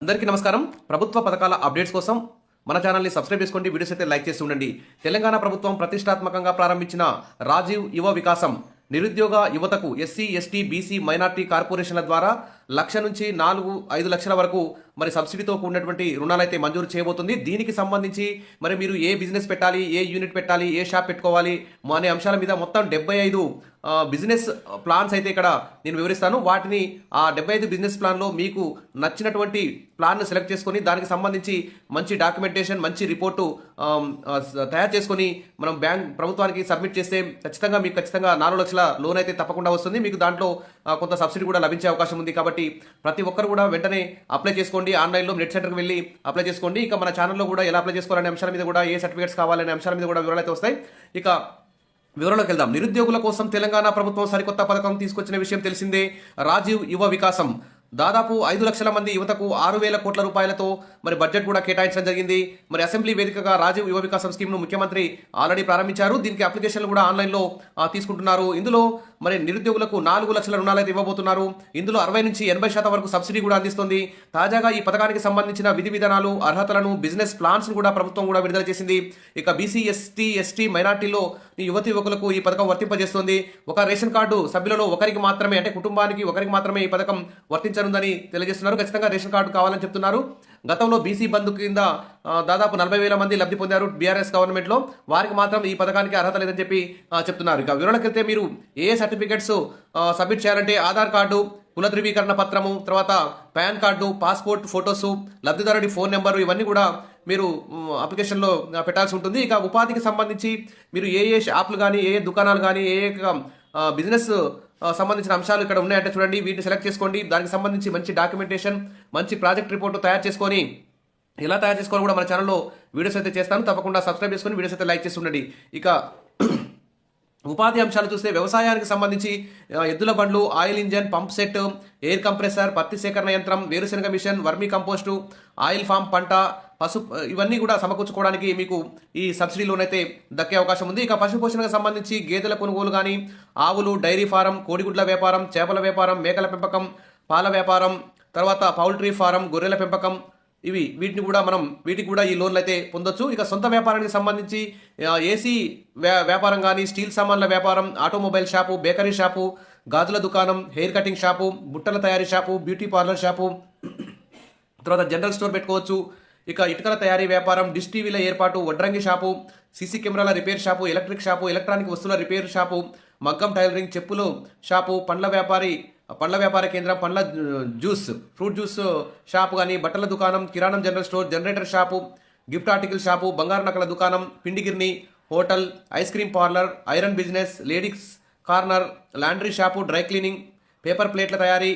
అందరికీ నమస్కారం. ప్రభుత్వ పథకాల అప్డేట్స్ కోసం మన ఛానల్ని సబ్స్క్రైబ్ చేసుకోండి. వీడియోస్ అయితే లైక్ చేసి ఉండండి. తెలంగాణ ప్రభుత్వం ప్రతిష్టాత్మకంగా ప్రారంభించిన రాజీవ్ యువ వికాసం నిరుద్యోగ యువతకు ఎస్సీ, ఎస్టీ, బీసీ, మైనార్టీ కార్పొరేషన్ల ద్వారా 1,00,000 నుంచి 4-5 లక్షల వరకు మరి సబ్సిడీతో కూడినటువంటి రుణాలైతే మంజూరు చేయబోతుంది. దీనికి సంబంధించి మరి మీరు ఏ బిజినెస్ పెట్టాలి, ఏ యూనిట్ పెట్టాలి, ఏ షాప్ పెట్టుకోవాలి అనే అంశాల మీద మొత్తం 75 బిజినెస్ ప్లాన్స్ అయితే ఇక్కడ నేను వివరిస్తాను. వాటిని ఆ 75 బిజినెస్ ప్లాన్లో మీకు నచ్చినటువంటి ప్లాన్ను సెలెక్ట్ చేసుకొని దానికి సంబంధించి మంచి డాక్యుమెంటేషన్, మంచి రిపోర్టు తయారు చేసుకొని మనం ప్రభుత్వానికి సబ్మిట్ చేస్తే మీకు ఖచ్చితంగా 4 లక్షల లోన్ అయితే తప్పకుండా వస్తుంది. మీకు దాంట్లో కొంత సబ్సిడీ కూడా లభించే అవకాశం ఉంది. కాబట్టి ప్రతి ఒక్కరు కూడా వెంటనే అప్లై చేసుకోండి. ఆన్లైన్లో నెట్ సెంటర్కి వెళ్ళి అప్లై చేసుకోండి. ఇక మన ఛానల్లో కూడా ఎలా అప్లై చేసుకోవాలనే అంశాల మీద కూడా, ఏ సర్టిఫికేట్స్ కావాలనే అంశాల మీద కూడా వివరాలు అయితే వస్తాయి. ఇక వివరాలకు వెళ్దాం. నిరుద్యోగుల కోసం తెలంగాణ ప్రభుత్వం సరికొత్త పథకం తీసుకొచ్చిన విషయం తెలిసిందే. రాజీవ్ యువ వికాసం దాదాపు 5 లక్షల మంది యువతకు 6,000 కోట్ల రూపాయలతో మరి బడ్జెట్ కూడా కేటాయించడం జరిగింది. మరి అసెంబ్లీ వేదికగా రాజీవ్ యువ వికాసం స్కీమ్ను ముఖ్యమంత్రి ఆల్రెడీ ప్రారంభించారు. దీనికి అప్లికేషన్లు కూడా ఆన్లైన్లో తీసుకుంటున్నారు. ఇందులో మరి నిరుద్యోగులకు 4 లక్షల రుణాలు అయితే ఇవ్వబోతున్నారు. ఇందులో 60 నుంచి 80% వరకు సబ్సిడీ కూడా అందిస్తుంది. తాజాగా ఈ పథకానికి సంబంధించిన విధి విధానాలు, అర్హతలను, బిజినెస్ ప్లాన్స్ కూడా ప్రభుత్వం కూడా విడుదల చేసింది. ఇక బీసీ, ఎస్టీ, మైనార్టీలో యువతి యువకులకు ఈ పథకం వర్తింపజేస్తుంది. ఒక రేషన్ కార్డు సభ్యులలో ఒకరికి మాత్రమే, అంటే కుటుంబానికి ఒకరికి మాత్రమే ఈ పథకం వర్తించనుందని తెలియజేస్తున్నారు. ఖచ్చితంగా రేషన్ కార్డు కావాలని చెప్తున్నారు. గతంలో బీసీ బంధు కింద దాదాపు 40,000 మంది లబ్ధి పొందారు బీఆర్ఎస్ గవర్నమెంట్లో. వారికి మాత్రం ఈ పథకానికి అర్హత లేదని చెప్పి చెప్తున్నారు. ఇక వివరణకి వెళ్తే మీరు ఏ సర్టిఫికెట్స్ సబ్మిట్ చేయాలంటే ఆధార్ కార్డు, కుల ధృవీకరణ పత్రము, తర్వాత పాన్ కార్డు, పాస్పోర్ట్ ఫొటోసు, లబ్ధిదారుడి ఫోన్ నెంబరు, ఇవన్నీ కూడా మీరు అప్లికేషన్లో పెట్టాల్సి ఉంటుంది. ఇక ఉపాధికి సంబంధించి మీరు ఏ షాపులు కానీ, ఏ దుకాణాలు కానీ, ఏ బిజినెస్ సంబంధించిన అంశాలు ఇక్కడ ఉన్నాయంటే చూడండి, వీటిని సెలెక్ట్ చేసుకోండి. దానికి సంబంధించి మంచి డాక్యుమెంటేషన్, మంచి ప్రాజెక్ట్ రిపోర్టు తయారు చేసుకొని, ఎలా తయారు చేసుకోవాలి కూడా మన ఛానల్లో వీడియోస్ అయితే చేస్తాను. తప్పకుండా సబ్స్క్రైబ్ చేసుకొని వీడియోస్ అయితే లైక్ చేసి ఉండండి. ఇక ఉపాధి అంశాలు చూస్తే వ్యవసాయానికి సంబంధించి ఎద్దుల బండ్లు, oil engine, pump set, air compressor, పత్తి సేకరణ యంత్రం, వేరుశెనగ machine, vermicompost, oil palm పంట, ఇవన్నీ కూడా సమకూర్చుకోవడానికి మీకు ఈ సబ్సిడీ లోన్ అయితే దక్కే అవకాశం ఉంది. ఇక పశు పోషణకు సంబంధించి గేదెల కొనుగోలు కానీ, ఆవులు, డైరీ ఫారం, కోడిగుడ్ల వ్యాపారం, చేపల వ్యాపారం, మేకల పెంపకం, పాల వ్యాపారం, తర్వాత పౌల్ట్రీ ఫారం, గొర్రెల పెంపకం, వీటికి కూడా ఈ లోన్లు అయితే పొందొచ్చు. ఇక సొంత వ్యాపారానికి సంబంధించి ఏసీ వ్యాపారం కానీ, స్టీల్ సామాన్ల వ్యాపారం, ఆటోమొబైల్ షాపు, బేకరీ షాపు, గాజుల దుకాణం, హెయిర్ కటింగ్ షాపు, బుట్టల తయారీ షాపు, బ్యూటీ పార్లర్ షాపు, తర్వాత జనరల్ స్టోర్ పెట్టుకోవచ్చు. ఇక ఇటుకల తయారీ వ్యాపారం, డిష్ టీవీల ఏర్పాటు, వడ్రంగి షాపు, సీసీ కెమెరాల repair shop, electric shop, electronic వస్తువుల రిపేర్ షాపు, మగ్గం టైలరింగ్, చెప్పులు షాపు, పండ్ల వ్యాపార కేంద్రం, ఫ్రూట్ జ్యూస్ షాపు కానీ, బట్టల దుకాణం, కిరాణం general store, generator shop, gift article shop, బంగారు నకల దుకాణం, పిండిగిర్ని, hotel, ice cream parlour, iron business, ladies corner, laundry shop, dry cleaning, paper ప్లేట్ల తయారీ,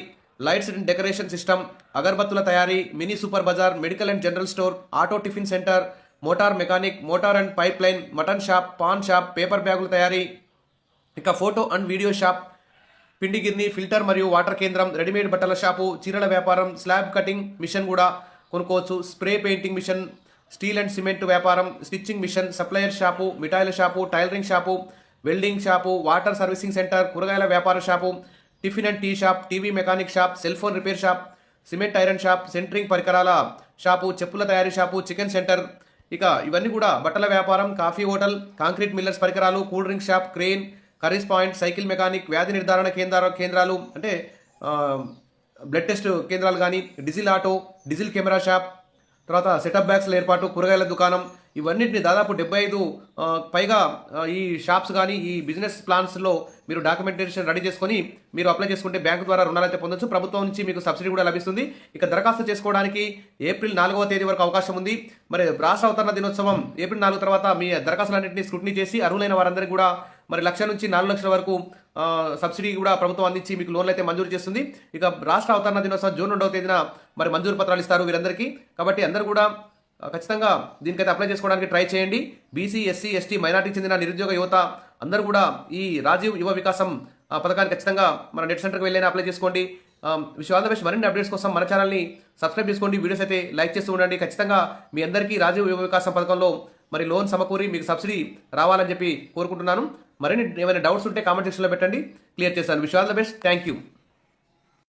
లైట్స్ అండ్ డెకరేషన్ సిస్టమ్, అగర్బత్తుల తయారీ, మినీ సూపర్ బజార్, medical and general store, auto tiffin centre, motor mechanic, motor and pipeline, mutton shop, paan shop, paper బ్యాగుల తయారీ, ఇక photo and video shop, పిండిగిర్ని, filter మరియు వాటర్ కేంద్రం, రెడీమేడ్ బట్టల షాపు, చీరల వ్యాపారం, స్లాబ్ కటింగ్ మిషన్ కూడా కొనుక్కోవచ్చు, spray painting machine, steel and cement వ్యాపారం, స్టిచ్చింగ్ మిషన్, సప్లయర్ షాపు, మిఠాయిల shop, tailoring shop, welding shop, water servicing centre, కూరగాయల వ్యాపార shop, tiffin and tea shop, TV mechanic shop, cell phone repair shop, cement iron shop, centering పరికరాల shop, చెప్పుల తయారీ shop, chicken centre. ఇక ఇవన్నీ కూడా బట్టల వ్యాపారం, కాఫీ హోటల్, కాంక్రీట్ మిల్లర్స్ పరికరాలు, cool drink shop, crane, curries point, cycle mechanic, వ్యాధి నిర్ధారణ కేంద్రాలు అంటే బ్లడ్ టెస్ట్ కేంద్రాలు కానీ, diesel auto, diesel camera shop, తర్వాత సెటప్ బ్యాగ్స్ల ఏర్పాటు, కూరగాయల దుకాణం, ఇవన్నింటిని దాదాపు 75 పైగా ఈ షాప్స్ కానీ, ఈ బిజినెస్ ప్లాన్స్లో మీరు డాక్యుమెంటేషన్ రెడీ చేసుకొని మీరు అప్లై చేసుకుంటే బ్యాంకు ద్వారా రుణాలు అయితే పొందొచ్చు. ప్రభుత్వం నుంచి మీకు సబ్సిడీ కూడా లభిస్తుంది. ఇక దరఖాస్తు చేసుకోవడానికి ఏప్రిల్ 4వ తేదీ వరకు అవకాశం ఉంది. మరి రాష్ట్ర అవతరణ దినోత్సవం ఏప్రిల్ 4 తర్వాత మీ దరఖాస్తులన్నింటినీ స్క్రూటినీ చేసి అర్హులైన వారందరికీ కూడా మరి 1,00,000 నుంచి 4 లక్షల వరకు సబ్సిడీ కూడా ప్రభుత్వం అందించి మీకు లోన్లు అయితే మంజూరు చేస్తుంది. ఇక రాష్ట్ర అవతరణ దినోత్సవం జూన్ 2వ తేదీన మరి మంజూరు పత్రాలు ఇస్తారు వీరందరికీ. కాబట్టి అందరూ కూడా ఖచ్చితంగా దీనికైతే అప్లై చేసుకోవడానికి ట్రై చేయండి. బీసీ, ఎస్సీ, ఎస్టీ, మైనార్టీకి చెందిన నిరుద్యోగ యువత అందరూ కూడా ఈ రాజీవ్ యువ వికాసం పథకాన్ని ఖచ్చితంగా మన నెట్ సెంటర్కి వెళ్ళైనా అప్లై చేసుకోండి. All the best. మరిన్ని అప్డేట్స్ కోసం మన ఛానల్ని సబ్స్క్రైబ్ చేసుకోండి, వీడియోస్ అయితే లైక్ చేస్తూ ఉండండి. ఖచ్చితంగా మీ అందరికీ రాజీవ్ యువ వికాసం పథకంలో మరి లోన్ సమకూరి మీకు సబ్సిడీ రావాలని చెప్పి కోరుకుంటున్నాను. మరిన్ని ఏమైనా డౌట్స్ ఉంటే కామెంట్ సెక్షన్లో పెట్టండి, క్లియర్ చేస్తాను. All the best. Thank you.